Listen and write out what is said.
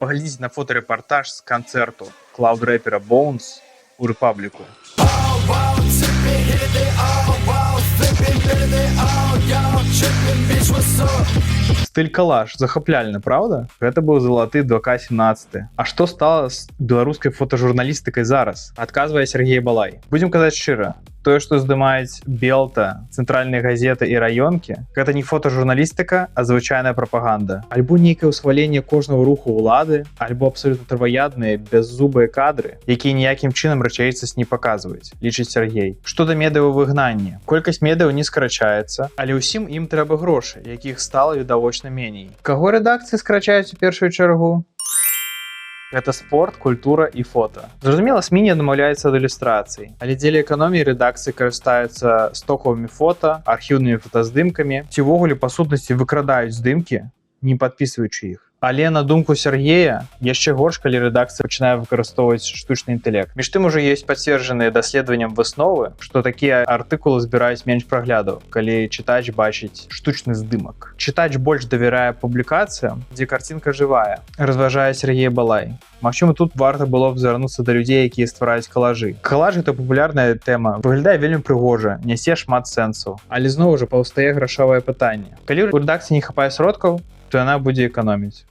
Паглядзіце на фотарэпартаж з канцэрту клауд-рэпера Bones у Рэпабліку. Стыль калаж захапляльны, правда? Гэта быў залаты 2К17. А што стала з беларускай фотажурналістыкай зараз? Адказвае Сергей Балай. Будзем казаць шчыра, тое, што здымаюць Белта, цэнтральныя газеты і раёнкі, гэта не фотажурналістыка, а звычайная прапаганда. Альбо нейкае ўсваленне кожнага руху ўлады, альбо абсалютна траваядныя, бяззубыя кадры, якія ніякім чынам рэчаіснасць не паказваюць, лічыць Сергей. Што да медыяў выгнання? Колькасць медыяў не скарачаецца, але ўсім ім трэба грошы, якіх стала відавочна меней. Каго рэдакцыі скарачаюць у першую чаргу? Гэта спорт, культура і фота. Зразумела, СМІ не адмаўляецца ад ілюстрацый, але дзеля эканоміі рэдакцыі карыстаюцца стокавымі фота, архіўнымі фотаздымкамі, ці ўвогуле па сутнасці выкрадаюць здымкі, не падпісваючы іх. Але на думку Сергея, яшчэ горш, калі рэдакцыя пачынае выкарыстоўваць штучны інтэлект. Між тым ужо ёсць пацверджаныя даследаваннем высновы, што такія артыкулы збіраюць менш праглядаў, калі чытач бачыць штучны здымак. Чытач больш давярае публікацыям, дзе карцінка жывая, разважае Сергей Балай. Магчыма, тут варта было б звярнуцца да людзей, якія ствараюць калажы. Калаж — гэта папулярная тэма, выглядае вельмі прыгожа, нясе шмат сэнсаў. Але зноў жа паўстае грашовае пытанне. Калі у рэдакцыі не хапае сродкаў, то яна будзе эканоміць.